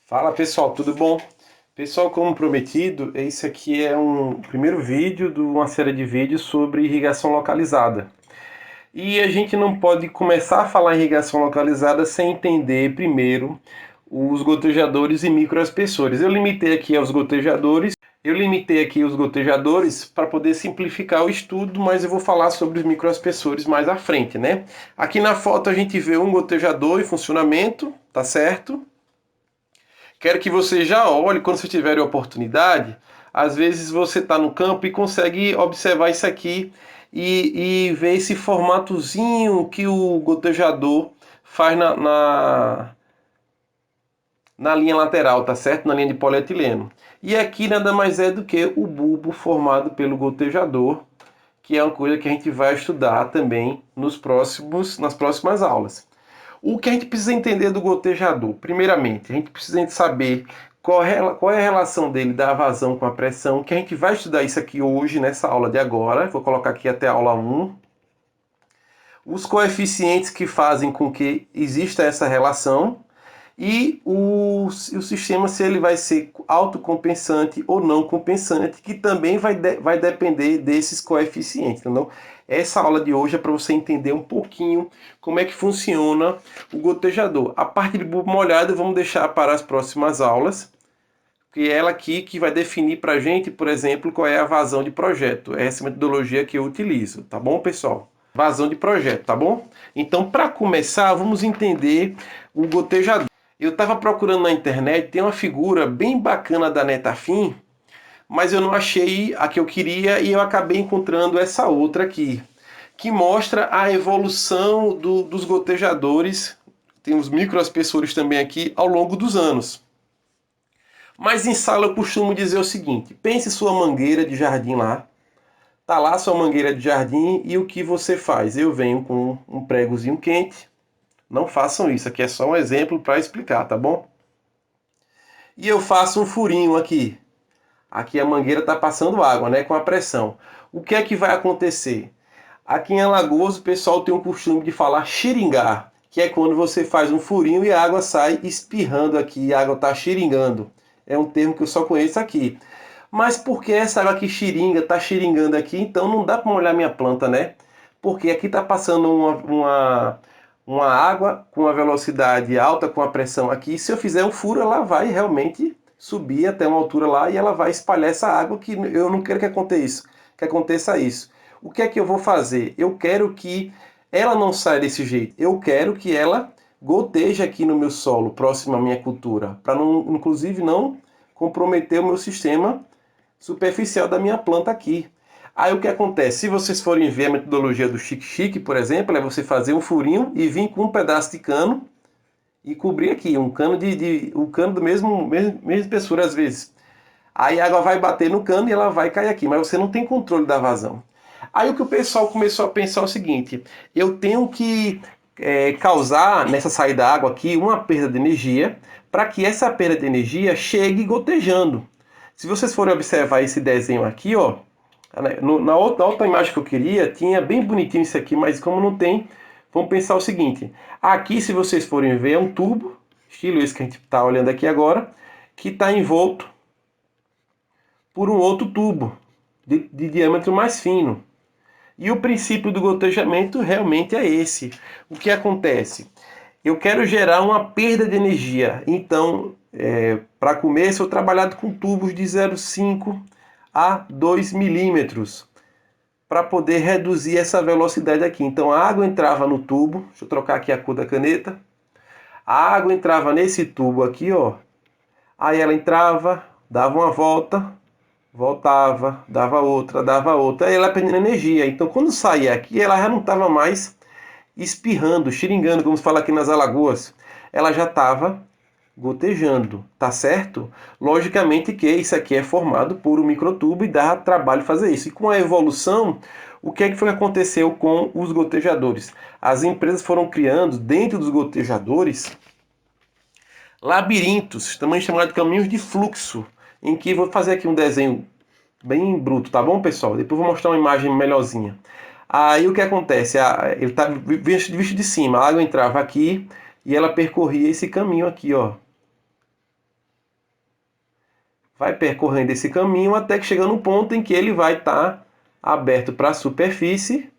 Fala pessoal, tudo bom? Pessoal, como prometido, esse aqui é um primeiro vídeo de uma série de vídeos sobre irrigação localizada. E a gente não pode começar a falar em irrigação localizada sem entender primeiro os gotejadores e microaspersores. Eu limitei aqui os gotejadores para poder simplificar o estudo, mas eu vou falar sobre os microaspersores mais à frente, né? Aqui na foto a gente vê um gotejador em funcionamento, tá certo? Quero que você já olhe quando você tiver a oportunidade. Às vezes você está no campo e consegue observar isso aqui e ver esse formatozinho que o gotejador faz na linha lateral, tá certo? Na linha de polietileno. E aqui nada mais é do que o bulbo formado pelo gotejador, que é uma coisa que a gente vai estudar também nas próximas aulas. O que a gente precisa entender do gotejador? Primeiramente, a gente precisa saber qual é a relação dele da vazão com a pressão, que a gente vai estudar isso aqui hoje, nessa aula de agora. Vou colocar aqui até a aula 1. Os coeficientes que fazem com que exista essa relação e o sistema, se ele vai ser autocompensante ou não compensante, que também vai depender desses coeficientes, entendeu? Essa aula de hoje é para você entender um pouquinho como é que funciona o gotejador. A parte de bulbo molhado vamos deixar para as próximas aulas, que é ela aqui que vai definir para a gente, por exemplo, qual é a vazão de projeto. Essa é a metodologia que eu utilizo, tá bom, pessoal? Vazão de projeto, tá bom? Então, para começar, vamos entender o gotejador. Eu estava procurando na internet, tem uma figura bem bacana da Netafim, mas eu não achei a que eu queria e eu acabei encontrando essa outra aqui, que mostra a evolução dos gotejadores, tem os microaspersores também aqui, ao longo dos anos. Mas em sala eu costumo dizer o seguinte, pense sua mangueira de jardim lá, tá lá sua mangueira de jardim e o que você faz? Eu venho com um pregozinho quente, não façam isso, aqui é só um exemplo para explicar, tá bom? E eu faço um furinho aqui. Aqui a mangueira está passando água, né, com a pressão. O que é que vai acontecer? Aqui em Alagoas o pessoal tem um costume de falar xiringar, que é quando você faz um furinho e a água sai espirrando aqui, a água está xiringando. É um termo que eu só conheço aqui. Mas por que essa água que xiringa, está xiringando aqui, então não dá para molhar minha planta, né? Porque aqui está passando uma água com uma velocidade alta, com a pressão aqui. Se eu fizer um furo, ela vai realmente subir até uma altura lá e ela vai espalhar essa água que eu não quero que aconteça isso. O que é que eu vou fazer? Eu quero que ela não saia desse jeito. Eu quero que ela goteje aqui no meu solo, próximo à minha cultura, para não, inclusive não comprometer o meu sistema superficial da minha planta aqui. Aí o que acontece? Se vocês forem ver a metodologia do chique-chique, por exemplo, é você fazer um furinho e vir com um pedaço de cano e cobrir aqui, um cano um cano do mesma espessura às vezes. Aí a água vai bater no cano e ela vai cair aqui, mas você não tem controle da vazão. Aí o que o pessoal começou a pensar é o seguinte, eu tenho que causar nessa saída da água aqui uma perda de energia, para que essa perda de energia chegue gotejando. Se vocês forem observar esse desenho aqui, ó, na outra imagem que eu queria, tinha bem bonitinho isso aqui, mas como não tem, vamos pensar o seguinte. Aqui, se vocês forem ver, é um tubo, estilo esse que a gente está olhando aqui agora, que está envolto por um outro tubo de diâmetro mais fino. E o princípio do gotejamento realmente é esse. O que acontece? Eu quero gerar uma perda de energia. Então, para começo, eu trabalhado com tubos de 0,5 a 2 milímetros para poder reduzir essa velocidade aqui. Então, a água entrava no tubo. Deixa eu trocar aqui a cor da caneta. A água entrava nesse tubo aqui, ó. Aí ela entrava, dava uma volta, voltava, dava outra, aí ela perdendo energia. Então quando saía aqui, ela já não estava mais espirrando, xiringando, como se fala aqui nas Alagoas. Ela já estava gotejando, tá certo? Logicamente que isso aqui é formado por um microtubo e dá trabalho fazer isso. E com a evolução, o que é que foi que aconteceu com os gotejadores? As empresas foram criando dentro dos gotejadores labirintos, também chamados de caminhos de fluxo, em que vou fazer aqui um desenho bem bruto, tá bom, pessoal? Depois vou mostrar uma imagem melhorzinha. Aí o que acontece? Ele está visto de cima, a água entrava aqui e ela percorria esse caminho aqui, ó. vai percorrendo esse caminho até que chega no ponto em que ele vai estar aberto para a superfície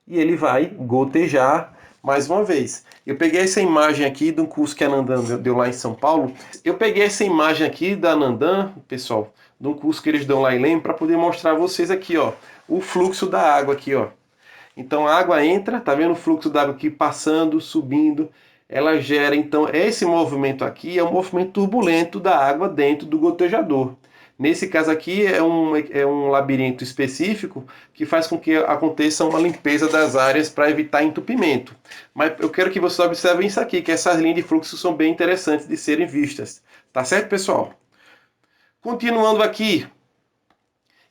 e ele vai gotejar mais uma vez. Eu peguei essa imagem aqui de um curso que a Nandan deu lá em São Paulo. Eu peguei essa imagem aqui da Nandan, pessoal, de um curso que eles dão lá em Leme, para poder mostrar a vocês aqui, ó, o fluxo da água aqui, ó. Então a água entra, tá vendo o fluxo da água aqui passando, subindo, ela gera, então, esse movimento aqui é um movimento turbulento da água dentro do gotejador. Nesse caso aqui é um labirinto específico que faz com que aconteça uma limpeza das áreas para evitar entupimento. Mas eu quero que vocês observem isso aqui, que essas linhas de fluxo são bem interessantes de serem vistas. Tá certo, pessoal? Continuando aqui,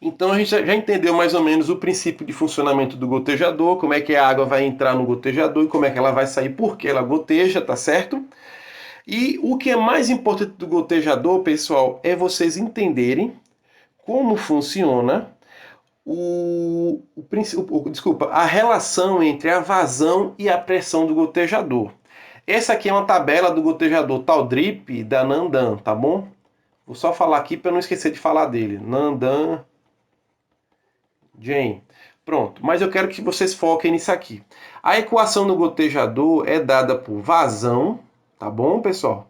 então a gente já entendeu mais ou menos o princípio de funcionamento do gotejador, como é que a água vai entrar no gotejador e como é que ela vai sair, porque ela goteja, tá certo? E o que é mais importante do gotejador, pessoal, é vocês entenderem como funciona a relação entre a vazão e a pressão do gotejador. Essa aqui é uma tabela do gotejador Tal Drip da Nandan, tá bom? Vou só falar aqui para não esquecer de falar dele. Nandan Jane. Pronto, mas eu quero que vocês foquem nisso aqui. A equação do gotejador é dada por vazão, tá bom, pessoal?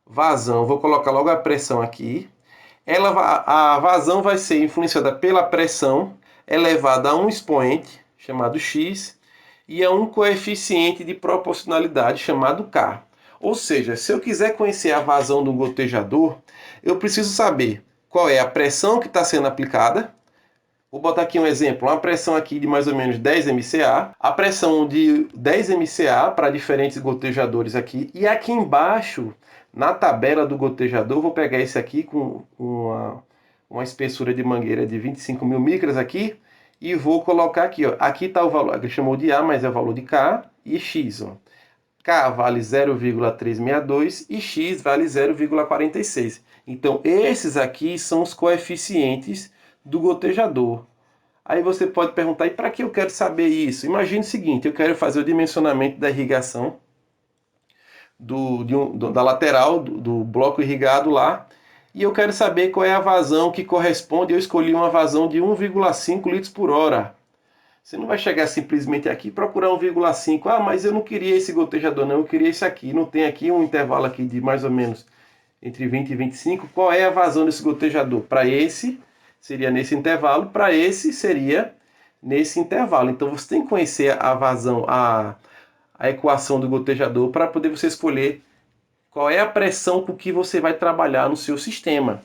Vazão, vou colocar logo a pressão aqui. A vazão vai ser influenciada pela pressão elevada a um expoente, chamado x, e a um coeficiente de proporcionalidade, chamado k. Ou seja, se eu quiser conhecer a vazão do gotejador, eu preciso saber qual é a pressão que está sendo aplicada. Vou botar aqui um exemplo, uma pressão aqui de mais ou menos 10 MCA, a pressão de 10 MCA para diferentes gotejadores aqui, e aqui embaixo, na tabela do gotejador, vou pegar esse aqui com uma espessura de mangueira de 25 mil micras aqui, e vou colocar aqui, ó, aqui está o valor, ele chamou de A, mas é o valor de K e X, ó. K vale 0,362 e X vale 0,46. Então, esses aqui são os coeficientes do gotejador. Aí você pode perguntar, e para que eu quero saber isso? Imagine o seguinte, eu quero fazer o dimensionamento da irrigação da lateral do bloco irrigado lá, e eu quero saber qual é a vazão que corresponde. Eu escolhi uma vazão de 1,5 litros por hora. Você não vai chegar simplesmente aqui e procurar 1,5. Ah, mas eu não queria esse gotejador, não, eu queria esse aqui. Não tem aqui um intervalo aqui de mais ou menos entre 20 e 25. Qual é a vazão desse gotejador? Para esse, seria nesse intervalo. Para esse, seria nesse intervalo. Então, você tem que conhecer a vazão, a equação do gotejador para poder você escolher qual é a pressão com que você vai trabalhar no seu sistema.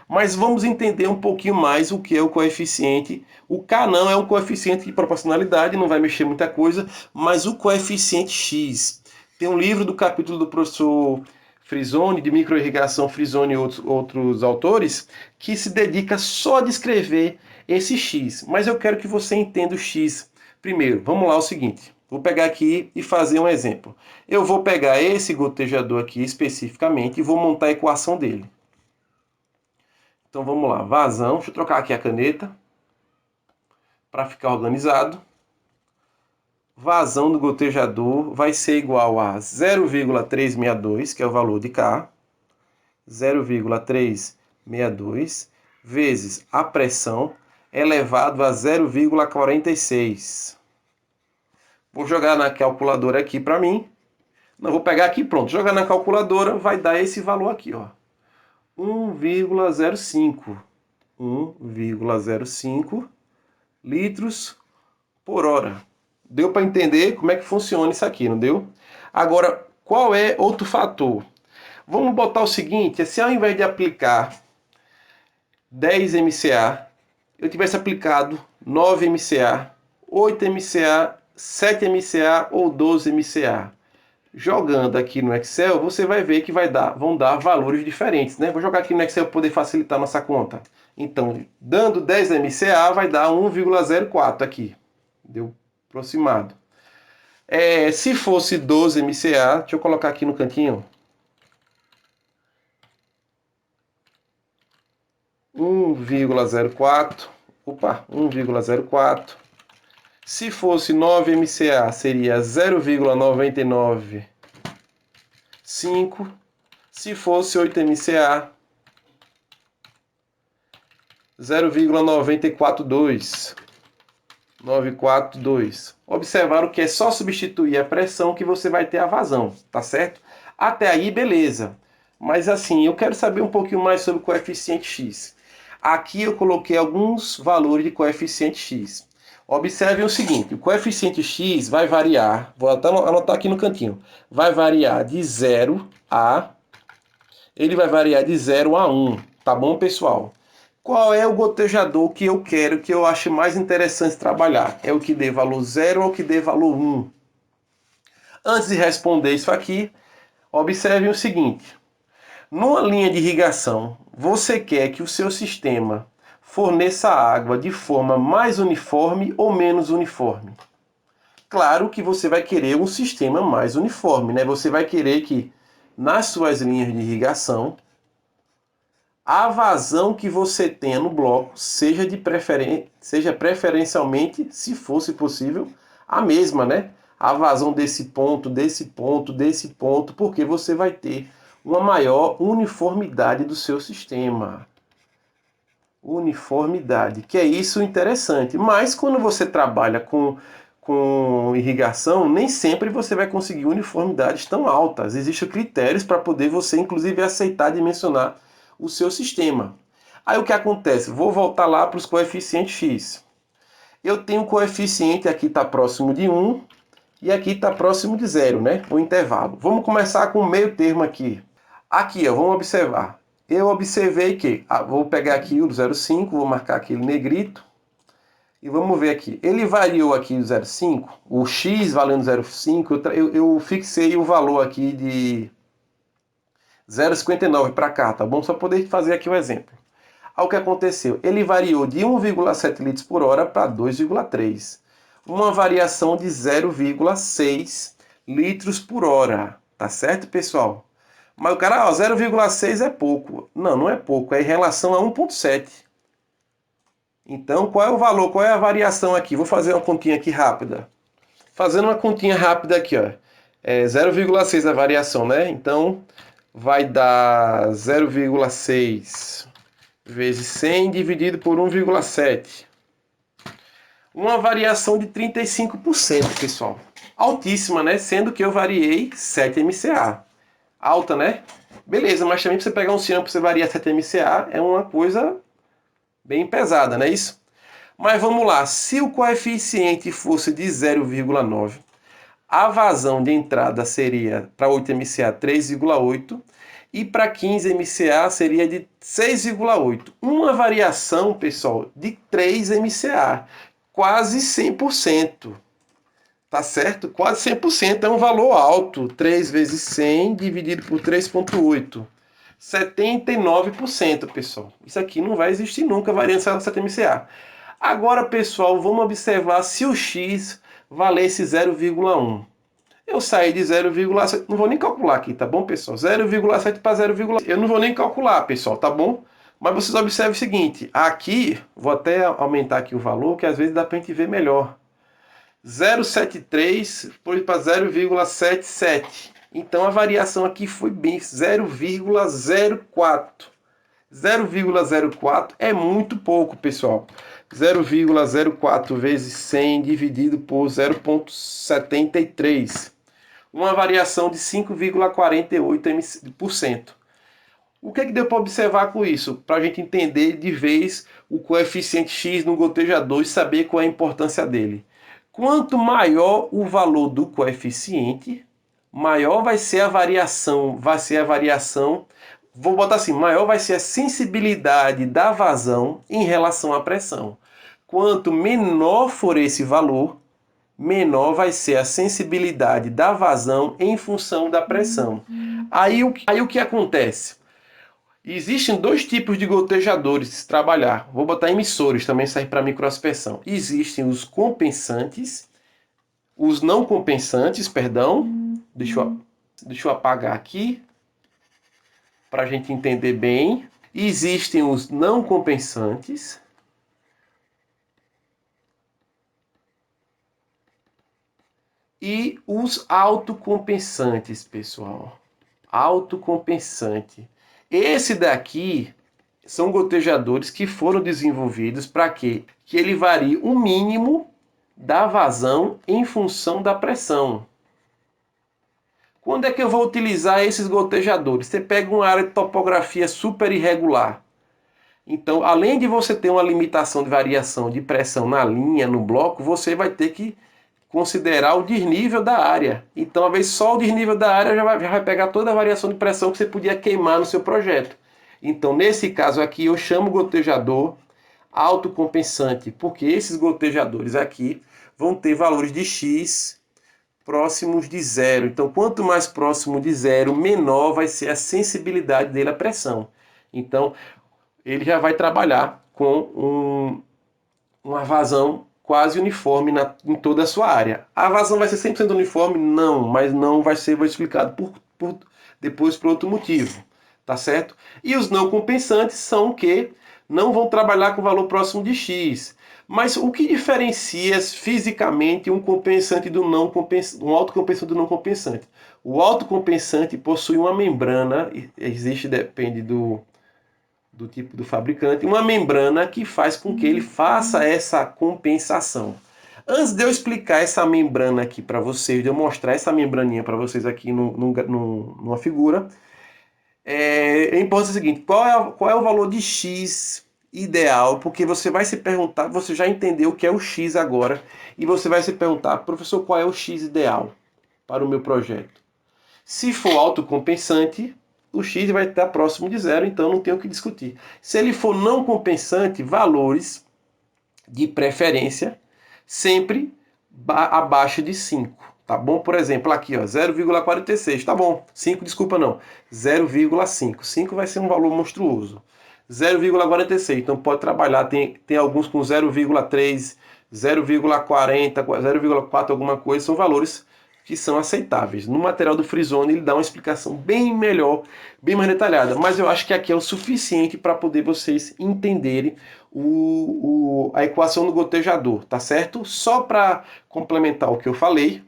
Mas vamos entender um pouquinho mais o que é o coeficiente. O K não é um coeficiente de proporcionalidade, não vai mexer muita coisa, mas o coeficiente X. Tem um livro do capítulo do professor Frisoni, de microirrigação Frisoni e outros autores, que se dedica só a descrever esse X. Mas eu quero que você entenda o X. Primeiro, vamos lá, é o seguinte. Vou pegar aqui e fazer um exemplo. Eu vou pegar esse gotejador aqui especificamente e vou montar a equação dele. Então vamos lá, vazão, deixa eu trocar aqui a caneta para ficar organizado. Vazão do gotejador vai ser igual a 0,362, que é o valor de K, 0,362 vezes a pressão elevado a 0,46. Vou jogar na calculadora aqui para mim. Não, vou pegar aqui, pronto, jogar na calculadora, vai dar esse valor aqui, ó. 1,05 litros por hora. Deu para entender como é que funciona isso aqui, não deu? Agora, qual é outro fator? Vamos botar o seguinte, se ao invés de aplicar 10 MCA, eu tivesse aplicado 9 MCA, 8 MCA, 7 MCA ou 12 MCA. Jogando aqui no Excel, você vai ver que vão dar valores diferentes, né? Vou jogar aqui no Excel para poder facilitar nossa conta. Então, dando 10 MCA, vai dar 1,04 aqui. Deu aproximado. Se fosse 12 MCA, deixa eu colocar aqui no cantinho. 1,04. Opa, 1,04. Se fosse 9 MCA, seria 0,995. Se fosse 8 MCA, 0,942. 942. Observaram que é só substituir a pressão que você vai ter a vazão, tá certo? Até aí, beleza. Mas assim, eu quero saber um pouquinho mais sobre o coeficiente X. Aqui eu coloquei alguns valores de coeficiente X. Observem o seguinte, o coeficiente X vai variar, vou até anotar aqui no cantinho, vai variar de 0 a... Ele vai variar de 0 a 1, tá bom, pessoal? Qual é o gotejador que eu quero, que eu acho mais interessante trabalhar? É o que dê valor 0 ou o que dê valor 1? Antes de responder isso aqui, observem o seguinte. Numa linha de irrigação, você quer que o seu sistema forneça água de forma mais uniforme ou menos uniforme? Claro que você vai querer um sistema mais uniforme, né? Você vai querer que nas suas linhas de irrigação a vazão que você tenha no bloco seja preferencialmente, se fosse possível, a mesma, né? A vazão desse ponto, desse ponto, desse ponto, porque você vai ter uma maior uniformidade do seu sistema. Uniformidade, que é isso interessante. Mas quando você trabalha com irrigação, nem sempre você vai conseguir uniformidades tão altas. Existem critérios para poder você, inclusive, aceitar dimensionar o seu sistema. Aí o que acontece? Vou voltar lá para os coeficientes X. Eu tenho um coeficiente aqui está próximo de 1 e aqui está próximo de 0, né? O intervalo. Vamos começar com o meio termo aqui. Aqui, ó, vamos observar. Eu observei que, vou pegar aqui o 0,5, vou marcar aqui ele negrito, e vamos ver aqui. Ele variou aqui o 0,5, o X valendo 0,5, eu fixei o valor aqui de 0,59 para cá, tá bom? Só poder fazer aqui o exemplo. Aí o que aconteceu? Ele variou de 1,7 litros por hora para 2,3. Uma variação de 0,6 litros por hora. Tá certo, pessoal? Mas o cara, 0,6 é pouco. Não, não é pouco. É em relação a 1,7. Então, qual é o valor? Qual é a variação aqui? Vou fazer uma continha aqui rápida. Fazendo uma continha rápida aqui, ó. É 0,6 a variação, né? Então, vai dar 0,6 vezes 100 dividido por 1,7. Uma variação de 35%, pessoal. Altíssima, né? Sendo que eu variei 7 MCA. Alta, né? Beleza, mas também para você pegar um ciano para você variar 7 MCA é uma coisa bem pesada, não é isso? Mas vamos lá, se o coeficiente fosse de 0,9, a vazão de entrada seria para 8 MCA 3,8 e para 15 MCA seria de 6,8. Uma variação, pessoal, de 3 MCA, quase 100%. Tá certo? Quase 100% é um valor alto. 3 vezes 100 dividido por 3,8. 79%, pessoal. Isso aqui não vai existir nunca, variância 7 MCA. Agora, pessoal, vamos observar se o X valesse 0,1. Eu saí de 0,7, não vou nem calcular aqui, tá bom, pessoal? 0,7 para 0,1. Eu não vou nem calcular, pessoal, tá bom? Mas vocês observem o seguinte, aqui, vou até aumentar aqui o valor, que às vezes dá para a gente ver melhor. 0,73 foi para 0,77. Então a variação aqui foi bem 0,04. 0,04 é muito pouco, pessoal. 0,04 vezes 100 dividido por 0,73. Uma variação de 5,48%. O que é que deu para observar com isso? Para a gente entender de vez o coeficiente X no gotejador e saber qual é a importância dele. Quanto maior o valor do coeficiente, maior vai ser a variação. Vou botar assim, maior vai ser a sensibilidade da vazão em relação à pressão. Quanto menor for esse valor, menor vai ser a sensibilidade da vazão em função da pressão. Aí o que acontece? Existem dois tipos de gotejadores a trabalhar. Vou botar emissores, também serve para microaspersão. Existem os compensantes, os não compensantes, perdão. Deixa eu apagar aqui, para a gente entender bem. Existem os não compensantes. E os autocompensantes, pessoal. Autocompensante. Esse daqui são gotejadores que foram desenvolvidos para quê? Que ele varie o mínimo da vazão em função da pressão. Quando é que eu vou utilizar esses gotejadores? Você pega uma área de topografia super irregular. Então, além de você ter uma limitação de variação de pressão na linha, no bloco, você vai ter que considerar o desnível da área. Então, às vezes, só o desnível da área já vai pegar toda a variação de pressão que você podia queimar no seu projeto. Então, nesse caso aqui, eu chamo o gotejador autocompensante, porque esses gotejadores aqui vão ter valores de X próximos de zero. Então, quanto mais próximo de zero, menor vai ser a sensibilidade dele à pressão. Então, ele já vai trabalhar com uma vazão quase uniforme em toda a sua área. A vazão vai ser 100% uniforme? Não, mas não vai ser, vou explicar depois por outro motivo, tá certo? E os não compensantes são que não vão trabalhar com valor próximo de X. Mas o que diferencia fisicamente um compensante do não compensante, um autocompensante do não compensante? O autocompensante possui uma membrana, depende do tipo do fabricante, uma membrana que faz com que ele faça essa compensação. Antes de eu explicar essa membrana aqui para vocês, de eu mostrar essa membraninha para vocês aqui numa figura, é importante o seguinte, qual é o valor de X ideal? Porque você vai se perguntar, você já entendeu o que é o X agora, e você vai se perguntar, professor, qual é o X ideal para o meu projeto? Se for autocompensante, o X vai estar próximo de zero, então não tem o que discutir. Se ele for não compensante, valores de preferência sempre abaixo de 5. Tá bom? Por exemplo, aqui, ó, 0,46. Tá bom. 5, desculpa não. 0,5. 5 vai ser um valor monstruoso. 0,46. Então pode trabalhar. Tem alguns com 0,3, 0,40, 0,4, alguma coisa. São valores que são aceitáveis. No material do Freezone ele dá uma explicação bem melhor, bem mais detalhada, mas eu acho que aqui é o suficiente para poder vocês entenderem a equação do gotejador, tá certo? Só para complementar o que eu falei,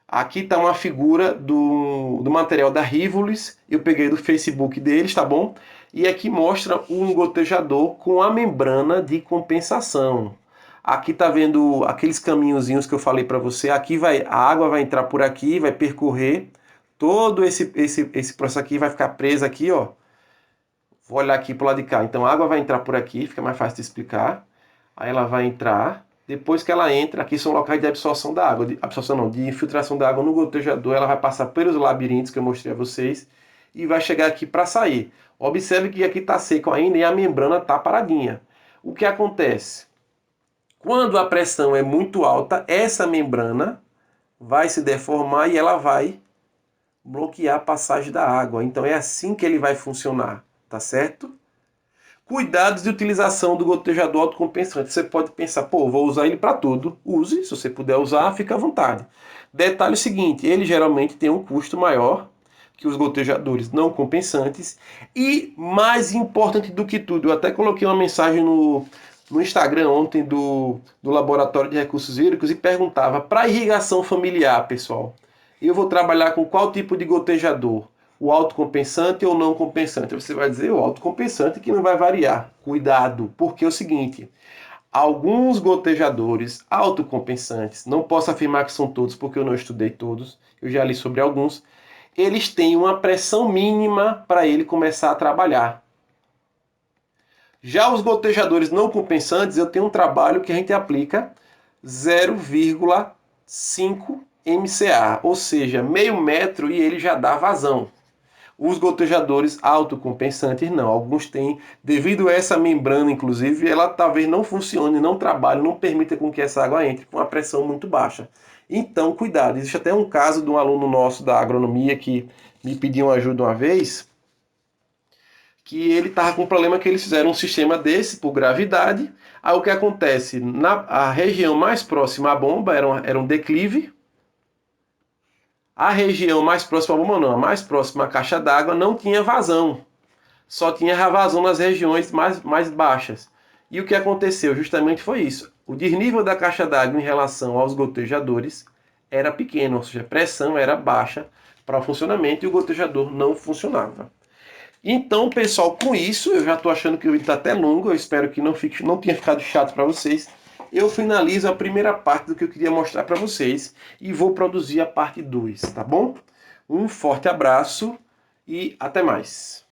aqui está uma figura do material da Rivolis, eu peguei do Facebook deles, tá bom? E aqui mostra um gotejador com a membrana de compensação. Aqui tá vendo aqueles caminhozinhos que eu falei para você. Aqui a água vai entrar por aqui, vai percorrer todo esse processo aqui, vai ficar presa aqui, ó. Vou olhar aqui pro lado de cá. Então a água vai entrar por aqui, fica mais fácil de explicar. Aí ela vai entrar. Depois que ela entra, aqui são locais de absorção da água, de infiltração da água no gotejador. Ela vai passar pelos labirintos que eu mostrei a vocês e vai chegar aqui para sair. Observe que aqui está seco ainda e a membrana está paradinha. O que acontece? Quando a pressão é muito alta, essa membrana vai se deformar e ela vai bloquear a passagem da água. Então é assim que ele vai funcionar, tá certo? Cuidados de utilização do gotejador autocompensante. Você pode pensar, pô, vou usar ele para tudo. Use, se você puder usar, fica à vontade. Detalhe seguinte, ele geralmente tem um custo maior que os gotejadores não compensantes. E mais importante do que tudo, eu até coloquei uma mensagem no Instagram ontem do Laboratório de Recursos Hídricos e perguntava, para irrigação familiar, pessoal, eu vou trabalhar com qual tipo de gotejador? O autocompensante ou não compensante? Você vai dizer o autocompensante que não vai variar. Cuidado, porque é o seguinte, alguns gotejadores autocompensantes, não posso afirmar que são todos porque eu não estudei todos, eu já li sobre alguns, eles têm uma pressão mínima para ele começar a trabalhar. Já os gotejadores não compensantes, eu tenho um trabalho que a gente aplica 0,5 MCA, ou seja, meio metro e ele já dá vazão. Os gotejadores autocompensantes não, alguns têm, devido a essa membrana inclusive, ela talvez não funcione, não trabalhe, não permita com que essa água entre com uma pressão muito baixa. Então, cuidado, existe até um caso de um aluno nosso da agronomia que me pediu ajuda uma vez, que ele estava com um problema que eles fizeram um sistema desse por gravidade. Aí o que acontece? A região mais próxima à bomba era um declive. A região mais próxima à bomba não, a mais próxima à caixa d'água não tinha vazão. Só tinha vazão nas regiões mais baixas. E o que aconteceu justamente foi isso. O desnível da caixa d'água em relação aos gotejadores era pequeno, ou seja, a pressão era baixa para o funcionamento e o gotejador não funcionava. Então, pessoal, com isso, eu já estou achando que o vídeo está até longo, eu espero que não tenha ficado chato para vocês. Eu finalizo a primeira parte do que eu queria mostrar para vocês e vou produzir a parte 2, tá bom? Um forte abraço e até mais.